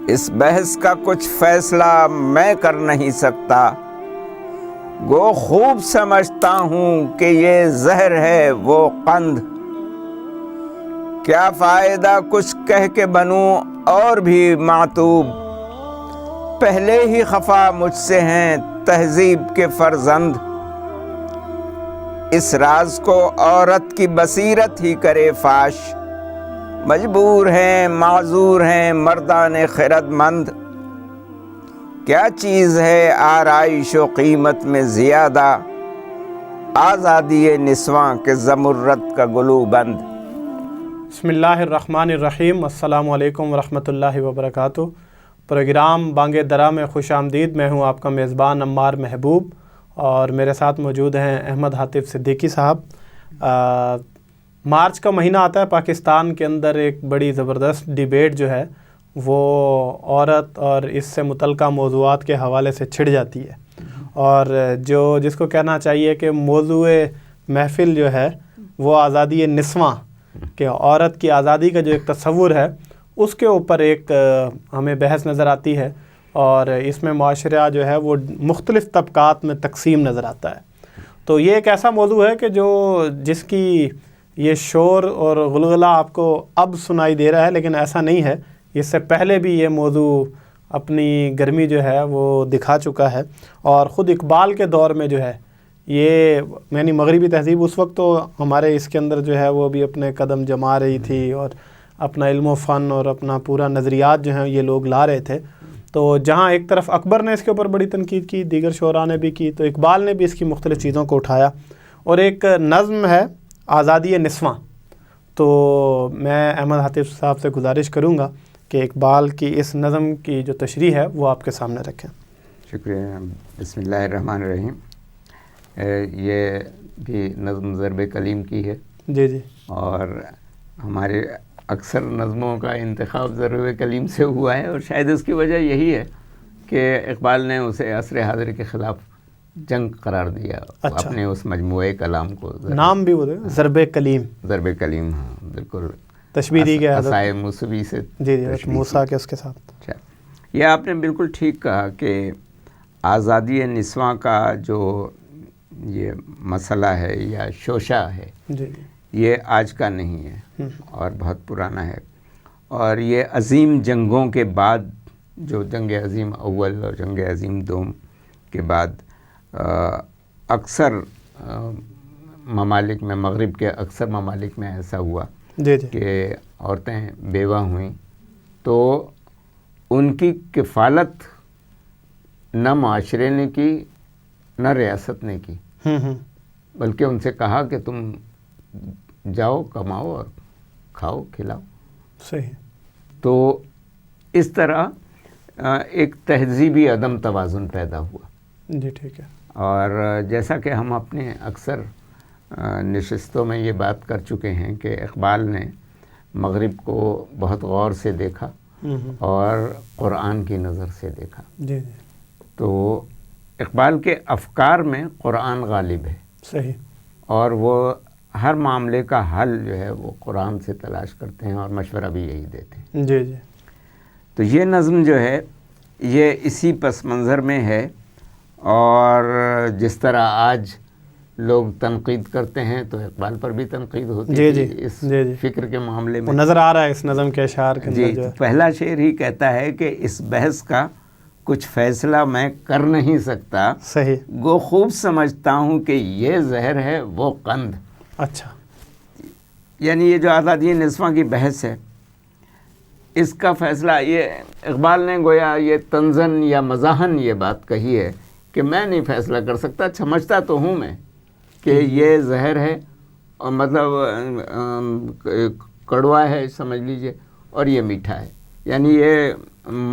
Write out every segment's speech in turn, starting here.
اس بحث کا کچھ فیصلہ میں کر نہیں سکتا، گو خوب سمجھتا ہوں کہ یہ زہر ہے وہ قند، کیا فائدہ کچھ کہہ کے بنوں اور بھی معتوب، پہلے ہی خفا مجھ سے ہیں تہذیب کے فرزند، اس راز کو عورت کی بصیرت ہی کرے فاش، مجبور ہیں معذور ہیں مردان خرد مند، کیا چیز ہے آرائش و قیمت میں زیادہ، آزادی نسواں کے زمرد کا گلو بند۔ بسم اللہ الرحمن الرحیم۔ السلام علیکم ورحمۃ اللہ وبرکاتہ۔ پروگرام بانگ درا میں خوش آمدید۔ میں ہوں آپ کا میزبان عمار محبوب اور میرے ساتھ موجود ہیں احمد حاتف صدیقی صاحب۔ مارچ کا مہینہ آتا ہے، پاکستان کے اندر ایک بڑی زبردست ڈیبیٹ جو ہے وہ عورت اور اس سے متعلقہ موضوعات کے حوالے سے چھڑ جاتی ہے، اور جس کو کہنا چاہیے کہ موضوع محفل جو ہے وہ آزادی نسواں، کہ عورت کی آزادی کا جو ایک تصور ہے اس کے اوپر ایک ہمیں بحث نظر آتی ہے، اور اس میں معاشرہ جو ہے وہ مختلف طبقات میں تقسیم نظر آتا ہے۔ تو یہ ایک ایسا موضوع ہے کہ جس کی یہ شور اور غلغلہ آپ کو اب سنائی دے رہا ہے، لیکن ایسا نہیں ہے، اس سے پہلے بھی یہ موضوع اپنی گرمی جو ہے وہ دکھا چکا ہے، اور خود اقبال کے دور میں جو ہے یہ یعنی مغربی تہذیب اس وقت تو ہمارے اس کے اندر جو ہے وہ بھی اپنے قدم جما رہی تھی، اور اپنا علم و فن اور اپنا پورا نظریات جو ہیں یہ لوگ لا رہے تھے۔ تو جہاں ایک طرف اکبر نے اس کے اوپر بڑی تنقید کی، دیگر شعراء نے بھی کی، تو اقبال نے بھی اس کی مختلف چیزوں کو اٹھایا، اور ایک نظم ہے آزادی نسواں۔ تو میں احمد حاتف صاحب سے گزارش کروں گا کہ اقبال کی اس نظم کی جو تشریح ہے وہ آپ کے سامنے رکھیں۔ شکریہ۔ بسم اللہ الرحمن الرحیم۔ یہ بھی نظم ضرب کلیم کی ہے، جی جی، اور ہمارے اکثر نظموں کا انتخاب ضرب کلیم سے ہوا ہے، اور شاید اس کی وجہ یہی ہے کہ اقبال نے اسے عصر حاضر کے خلاف جنگ قرار دیا۔ اچھا، اپنے اس مجموعے کلام کو نام بھی وہ ضرب کلیم، ضرب کلیم، ہاں بالکل تشبیہ دی گئی عصائے موسوی سے، جی جی، موسیٰ کے اس کے ساتھ۔ یہ آپ نے بالکل ٹھیک کہا کہ آزادی نسواں کا جو یہ مسئلہ ہے یا شوشہ ہے، جی، یہ آج کا نہیں ہے اور بہت پرانا ہے، اور یہ عظیم جنگوں کے بعد، جو جنگ عظیم اول اور جنگ عظیم دوم کے بعد اکثر ممالک میں، مغرب کے اکثر ممالک میں ایسا ہوا جی جی، کہ عورتیں بیوہ ہوئیں تو ان کی کفالت نہ معاشرے نے کی نہ ریاست نے کی، بلکہ ان سے کہا کہ تم جاؤ کماؤ اور کھاؤ کھلاؤ۔ صحیح۔ تو اس طرح ایک تہذیبی عدم توازن پیدا ہوا۔ جی ٹھیک ہے۔ اور جیسا کہ ہم اپنے اکثر نشستوں میں یہ بات کر چکے ہیں کہ اقبال نے مغرب کو بہت غور سے دیکھا اور قرآن کی نظر سے دیکھا۔ جی جی، تو اقبال کے افکار میں قرآن غالب ہے، صحیح، اور وہ ہر معاملے کا حل جو ہے وہ قرآن سے تلاش کرتے ہیں، اور مشورہ بھی یہی دیتے ہیں۔ جی جی، تو یہ نظم جو ہے یہ اسی پس منظر میں ہے، اور جس طرح آج لوگ تنقید کرتے ہیں تو اقبال پر بھی تنقید ہوتی جی جی، ہے اس جی جی، فکر کے معاملے وہ میں۔ نظر آ رہا ہے اس نظم کے اشعار کے جی، اندر جو تو ہے۔ پہلا شعر ہی کہتا ہے کہ اس بحث کا کچھ فیصلہ میں کر نہیں سکتا، صحیح، گو خوب سمجھتا ہوں کہ یہ زہر ہے وہ قند۔ اچھا، یعنی یہ جو آزادی نسواں کی بحث ہے، اس کا فیصلہ، یہ اقبال نے گویا یہ تنزن یا مزاحن یہ بات کہی ہے کہ میں نہیں فیصلہ کر سکتا، سمجھتا تو ہوں میں کہ یہ زہر ہے، اور مطلب کڑوا ہے سمجھ لیجئے، اور یہ میٹھا ہے، یعنی یہ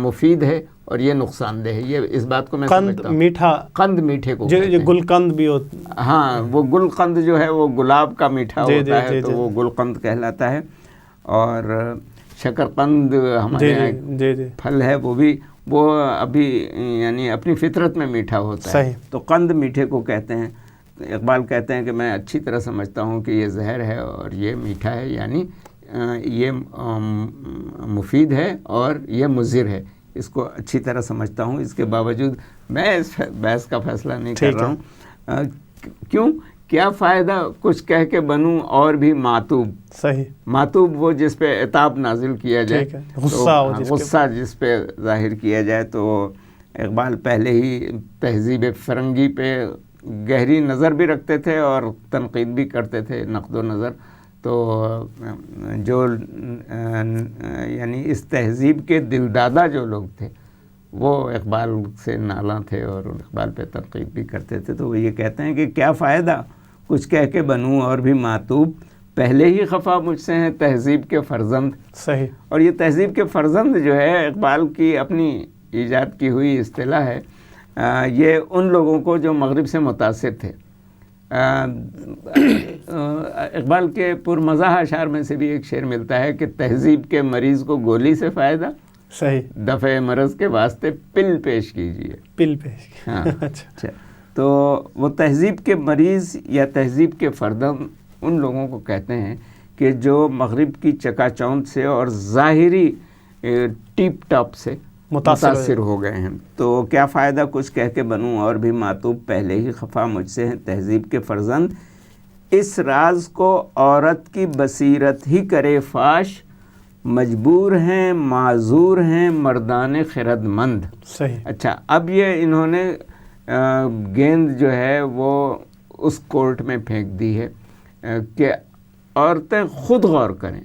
مفید ہے اور یہ نقصان دہ ہے۔ یہ اس بات کو میں سمجھتا ہوں۔ میٹھا، قند میٹھے کو یہ گل قند بھی ہوتا، ہاں، وہ گل قند جو ہے وہ گلاب کا میٹھا ہوتا ہے، تو وہ گل قند کہلاتا ہے، اور شکر قند ہمارے یہاں پھل ہے، وہ بھی وہ ابھی یعنی اپنی فطرت میں میٹھا ہوتا ہے، تو قند میٹھے کو کہتے ہیں۔ اقبال کہتے ہیں کہ میں اچھی طرح سمجھتا ہوں کہ یہ زہر ہے اور یہ میٹھا ہے، یعنی یہ مفید ہے اور یہ مضر ہے، اس کو اچھی طرح سمجھتا ہوں. اس کے باوجود میں اس بحث کا فیصلہ نہیں کر رہا ہوں. کیوں؟ کیا فائدہ کچھ کہہ کے بنوں اور بھی معتوب. صحیح. معتوب وہ جس پہ عتاب نازل کیا جائے, غصہ جس پہ ظاہر کیا جائے. تو اقبال پہلے ہی تہذیب فرنگی پہ گہری نظر بھی رکھتے تھے اور تنقید بھی کرتے تھے, نقد و نظر. تو جو یعنی اس تہذیب کے دلدادہ جو لوگ تھے وہ اقبال سے نالاں تھے اور اقبال پہ تنقید بھی کرتے تھے. تو وہ یہ کہتے ہیں کہ کیا فائدہ کچھ کہہ کے بنوں اور بھی معتوب, پہلے ہی خفا مجھ سے ہیں تہذیب کے فرزند. صحیح. اور یہ تہذیب کے فرزند جو ہے اقبال کی اپنی ایجاد کی ہوئی اصطلاح ہے. یہ ان لوگوں کو جو مغرب سے متاثر تھے. اقبال کے پرمزاح اشعار میں سے بھی ایک شعر ملتا ہے کہ تہذیب کے مریض کو گولی سے فائدہ, صحیح, دفع مرض کے واسطے پل پیش کیجیے. پل پیش. ہاں. اچھا. تو وہ تہذیب کے مریض یا تہذیب کے فردم ان لوگوں کو کہتے ہیں کہ جو مغرب کی چکا چوند سے اور ظاہری ٹیپ ٹاپ سے متاثر ہو گئے ہیں. تو کیا فائدہ کچھ کہہ کے بنوں اور بھی معتوب, پہلے ہی خفا مجھ سے ہیں تہذیب کے فرزند. اس راز کو عورت کی بصیرت ہی کرے فاش, مجبور ہیں معذور ہیں مردان خرد مند. صحیح. اچھا, اب یہ انہوں نے گیند جو ہے وہ اس کورٹ میں پھینک دی ہے کہ عورتیں خود غور کریں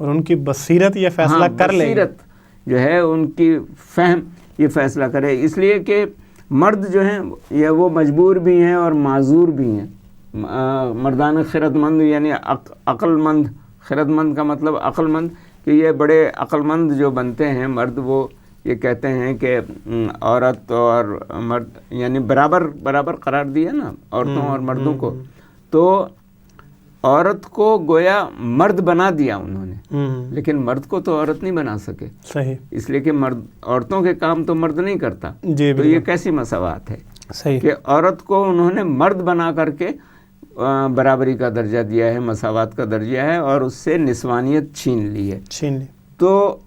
اور ان کی بصیرت یہ فیصلہ کر لیں. بصیرت جو ہے ان کی فہم یہ فیصلہ کرے, اس لیے کہ مرد جو ہیں یہ وہ مجبور بھی ہیں اور معذور بھی ہیں. مردان خرد مند یعنی عقل مند, خرد مند کا مطلب عقل مند, کہ یہ بڑے عقل مند جو بنتے ہیں مرد, وہ یہ کہتے ہیں کہ عورت اور مرد یعنی برابر قرار دیا نا عورتوں اور مردوں کو. تو عورت کو گویا مرد بنا دیا انہوں نے, لیکن مرد کو تو عورت نہیں بنا سکے. صحیح. اس لیے کہ عورتوں کے کام تو مرد نہیں کرتا. جی, تو یہ کیسی مساوات ہے. صحیح. کہ عورت کو انہوں نے مرد بنا کر کے برابری کا درجہ دیا ہے, مساوات کا درجہ ہے, اور اس سے نسوانیت چھین لی ہے. تو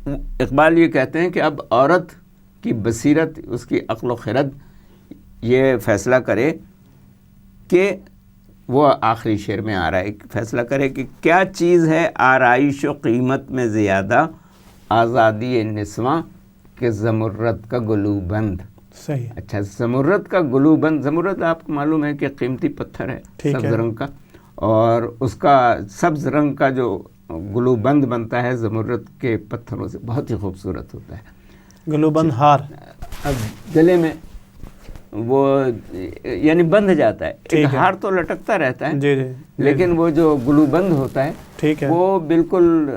اقبال یہ کہتے ہیں کہ اب عورت کی بصیرت, اس کی عقل و خرد یہ فیصلہ کرے کہ وہ آخری شعر میں آ رہا ہے, فیصلہ کرے کہ کیا چیز ہے آرائش و قیمت میں زیادہ, آزادی نسواں کہ زمرد کا گلو بند. صحیح. اچھا, زمرد کا گلو بند, زمرد آپ کو معلوم ہے کہ قیمتی پتھر ہے سبز رنگ کا, اور اس کا سبز رنگ کا جو گلو بند بنتا ہے زمرد کے پتھروں سے, بہت ہی خوبصورت ہوتا ہے. گلو بند ہار گلے میں وہ یعنی بندھ جاتا ہے. ایک ہار تو لٹکتا رہتا ہے, جی, لیکن وہ جو گلو بند ہوتا ہے, ٹھیک ہے, وہ بالکل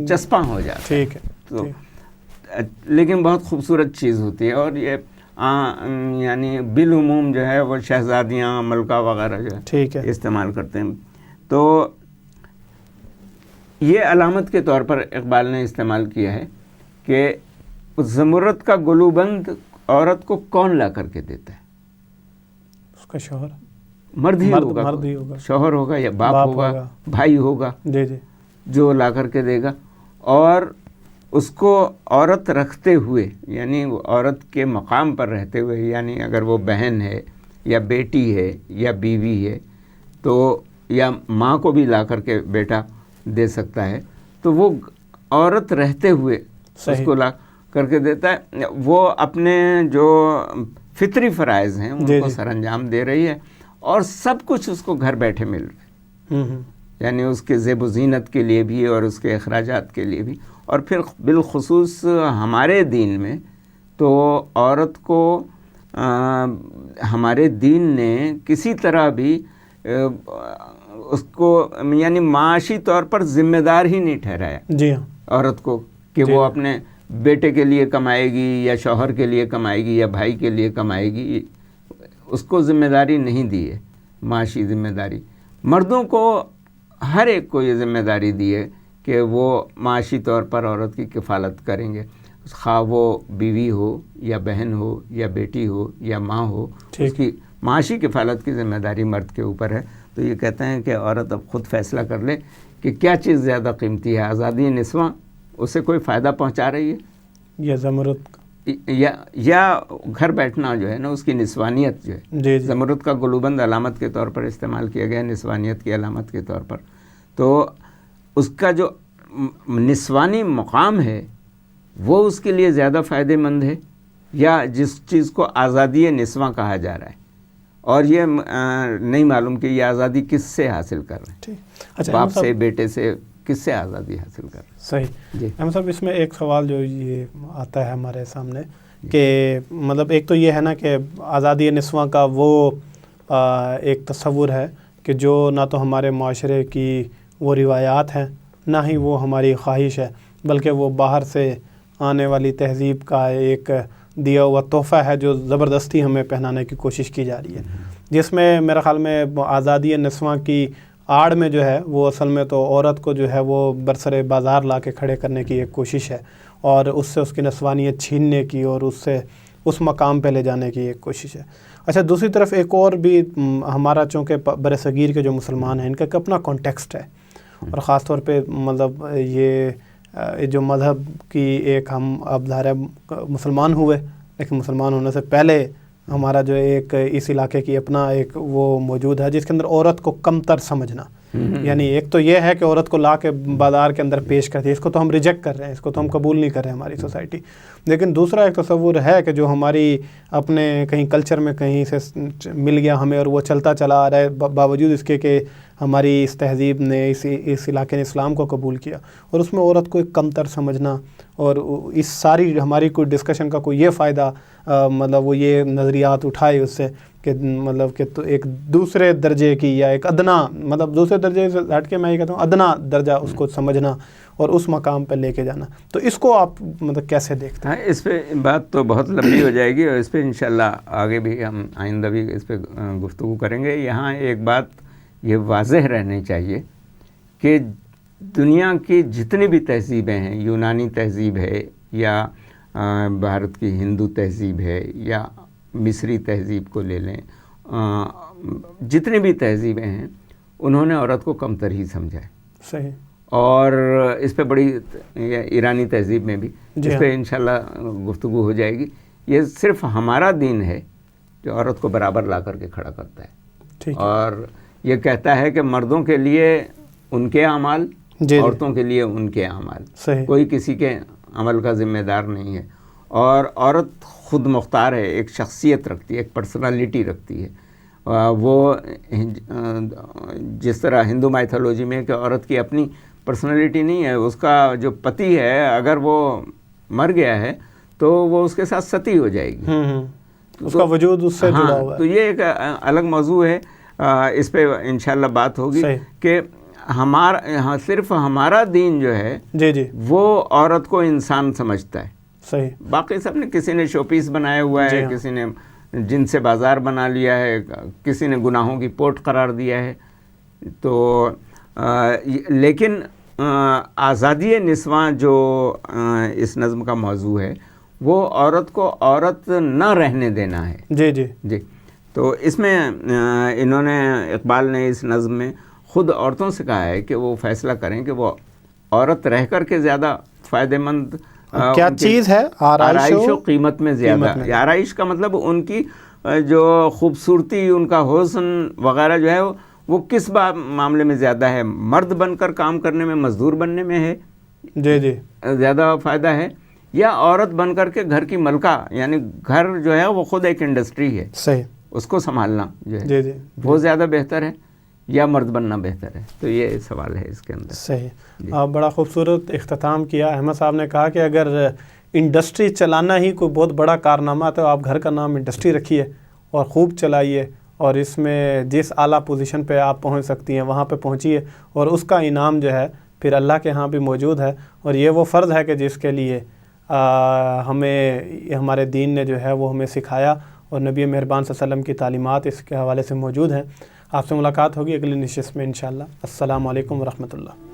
چسپاں ہو جاتا ہے. ٹھیک ہے. تو لیکن بہت خوبصورت چیز ہوتی ہے, اور یہ یعنی بالعموم جو ہے وہ شہزادیاں, ملکہ وغیرہ جو ہے ٹھیک ہے استعمال کرتے ہیں. تو یہ علامت کے طور پر اقبال نے استعمال کیا ہے کہ زمرد کا گلو بند عورت کو کون لا کر کے دیتا ہے؟ اس کا شوہر. مرد ہی ہوگا, شوہر ہوگا یا باپ ہوگا, بھائی ہوگا, جی جی, جو لا کر کے دے گا. اور اس کو عورت رکھتے ہوئے, یعنی وہ عورت کے مقام پر رہتے ہوئے, یعنی اگر وہ بہن ہے یا بیٹی ہے یا بیوی ہے, تو یا ماں کو بھی لا کر کے بیٹا دے سکتا ہے, تو وہ عورت رہتے ہوئے اس کو لا کر کے دیتا ہے. وہ اپنے جو فطری فرائض ہیں ان کو سر انجام دے رہی ہے, اور سب کچھ اس کو گھر بیٹھے مل رہا ہے, یعنی اس کے زیب و زینت کے لیے بھی اور اس کے اخراجات کے لیے بھی. اور پھر بالخصوص ہمارے دین میں تو عورت کو ہمارے دین نے کسی طرح بھی اس کو یعنی معاشی طور پر ذمہ دار ہی نہیں ٹھہرایا. جی ہاں, عورت کو کہ وہ اپنے بیٹے کے لیے کمائے گی یا شوہر کے لیے کمائے گی یا بھائی کے لیے کمائے گی, اس کو ذمہ داری نہیں دی ہے, معاشی ذمہ داری. مردوں کو ہر ایک کو یہ ذمہ داری دی ہے کہ وہ معاشی طور پر عورت کی کفالت کریں گے, خواہ وہ بیوی ہو یا بہن ہو یا بیٹی ہو یا ماں ہو, اس کی معاشی کفالت کی ذمہ داری مرد کے اوپر ہے. تو یہ کہتے ہیں کہ عورت اب خود فیصلہ کر لے کہ کیا چیز زیادہ قیمتی ہے, آزادی نسواں اسے کوئی فائدہ پہنچا رہی ہے یہ زمرد یا گھر بیٹھنا جو ہے نا اس کی نسوانیت جو ہے، جی جی زمرد کا گلوبند علامت کے طور پر استعمال کیا گیا، نسوانیت کی علامت کے طور پر، تو اس کا جو نسوانی مقام ہے وہ اس کے لیے زیادہ فائدہ مند ہے، یا جس چیز کو آزادی نسواں کہا جا رہا ہے، اور یہ نہیں معلوم کہ یہ آزادی کس سے حاصل کر رہے ہیں، ٹھیک. اچھا باپ سے، بیٹے سے، کس سے آزادی حاصل کر رہے ہیں. صحیح. جی احمد صاحب، اس میں ایک سوال جو یہ آتا ہے ہمارے سامنے کہ مطلب ایک تو یہ ہے نا کہ آزادی نسواں کا وہ ایک تصور ہے کہ جو نہ تو ہمارے معاشرے کی وہ روایات ہیں، نہ ہی وہ ہماری خواہش ہے، بلکہ وہ باہر سے آنے والی تہذیب کا ایک دیا ہوا تحفہ ہے جو زبردستی ہمیں پہنانے کی کوشش کی جا رہی ہے، جس میں میرا خیال میں آزادی نسواں کی آڑ میں جو ہے وہ اصل میں تو عورت کو جو ہے وہ برسر بازار لا کے کھڑے کرنے کی ایک کوشش ہے، اور اس سے اس کی نسوانیت چھیننے کی اور اس سے اس مقام پہ لے جانے کی ایک کوشش ہے. اچھا، دوسری طرف ایک اور بھی ہمارا چونکہ بر صغیر کے جو مسلمان ہیں ان کا ایک اپنا کانٹیکسٹ ہے، اور خاص طور پہ مطلب یہ جو مذہب کی ایک ہم اب ظاہر مسلمان ہوئے، لیکن مسلمان ہونے سے پہلے ہمارا جو ایک اس علاقے کی اپنا ایک وہ موجود ہے جس کے اندر عورت کو کمتر سمجھنا. یعنی ایک تو یہ ہے کہ عورت کو لا کے بازار کے اندر پیش کرتی ہے، اس کو تو ہم ریجیکٹ کر رہے ہیں، اس کو تو ہم قبول نہیں کر رہے ہیں ہماری سوسائٹی. لیکن دوسرا ایک تصور ہے کہ جو ہماری اپنے کہیں کلچر میں کہیں سے مل گیا ہمیں، اور وہ چلتا چلا آ رہا ہے باوجود اس کے کہ ہماری اس تہذیب نے اس علاقے نے اسلام کو قبول کیا، اور اس میں عورت کو ایک کمتر سمجھنا، اور اس ساری ہماری کوئی ڈسکشن کا کوئی یہ فائدہ مطلب وہ یہ نظریات اٹھائے اس سے کہ مطلب کہ تو ایک دوسرے درجے کی یا ایک ادنا مطلب دوسرے درجے سے ہٹ کے میں یہ کہتا ہوں ادنا درجہ اس کو سمجھنا اور اس مقام پہ لے کے جانا. تو اس کو آپ مطلب کیسے دیکھتے ہیں؟ اس پہ بات تو بہت لمبی ہو جائے گی، اور اس پہ انشاءاللہ آگے بھی ہم آئندہ بھی اس پہ گفتگو کریں گے. یہاں ایک بات یہ واضح رہنی چاہیے کہ دنیا کی جتنی بھی تہذیبیں ہیں، یونانی تہذیب ہے یا بھارت کی ہندو تہذیب ہے یا مصری تہذیب کو لے لیں، جتنی بھی تہذیبیں ہیں انہوں نے عورت کو کمتر ہی سمجھا ہے. صحیح. اور اس پہ بڑی ایرانی تہذیب میں بھی جی اس پہ انشاءاللہ گفتگو ہو جائے گی. یہ صرف ہمارا دین ہے جو عورت کو برابر لا کر کے کھڑا کرتا ہے، ٹھیک. اور یہ کہتا ہے کہ مردوں کے لیے ان کے اعمال، عورتوں کے لیے ان کے اعمال، صحیح. کوئی کسی کے عمل کا ذمہ دار نہیں ہے. اور عورت خود مختار ہے، ایک شخصیت رکھتی ہے، ایک پرسنالٹی رکھتی ہے. وہ جس طرح ہندو مائتھولوجی میں کہ عورت کی اپنی پرسنالٹی نہیں ہے، اس کا جو پتی ہے اگر وہ مر گیا ہے تو وہ اس کے ساتھ ستی ہو جائے گی، اس کا وجود اس سے جڑا ہوا ہے. تو یہ ایک الگ موضوع ہے، اس پہ انشاءاللہ بات ہوگی کہ ہمارا صرف ہمارا دین جو ہے جی جی وہ عورت کو انسان سمجھتا ہے. صحیح. باقی سب نے کسی نے شو پیس بنایا ہوا ہے، کسی نے جن سے بازار بنا لیا ہے، کسی نے گناہوں کی پوٹ قرار دیا ہے. تو لیکن آزادی نسواں جو اس نظم کا موضوع ہے وہ عورت کو عورت نہ رہنے دینا ہے. جی جی جی. تو اس میں انہوں نے اقبال نے اس نظم میں خود عورتوں سے کہا ہے کہ وہ فیصلہ کریں کہ وہ عورت رہ کر کے زیادہ فائدہ مند کیا چیز ہے، آرائش و قیمت میں زیادہ. آرائش کا مطلب ان کی جو خوبصورتی، ان کا حسن وغیرہ جو ہے وہ کس معاملے میں زیادہ ہے، مرد بن کر کام کرنے میں، مزدور بننے میں ہے جی جی زیادہ فائدہ ہے، یا عورت بن کر کے گھر کی ملکہ، یعنی گھر جو ہے وہ خود ایک انڈسٹری ہے، صحیح، اس کو سنبھالنا جو ہے جی جی وہ زیادہ بہتر ہے یا مرد بننا بہتر ہے. تو یہ سوال ہے اس کے اندر. صحیح. آپ بڑا خوبصورت اختتام کیا. احمد صاحب نے کہا کہ اگر انڈسٹری چلانا ہی کوئی بہت بڑا کارنامہ تو آپ گھر کا نام انڈسٹری رکھیے اور خوب چلائیے، اور اس میں جس اعلیٰ پوزیشن پہ آپ پہنچ سکتی ہیں وہاں پہ پہنچیے، اور اس کا انعام جو ہے پھر اللہ کے ہاں بھی موجود ہے. اور یہ وہ فرض ہے کہ جس کے لیے ہمیں ہمارے دین نے جو ہے وہ ہمیں سکھایا، اور نبی مہربان صلی اللہ علیہ وسلم کی تعلیمات اس کے حوالے سے موجود ہیں. آپ سے ملاقات ہوگی اگلی نشست میں انشاءاللہ. السلام علیکم ورحمۃ اللہ.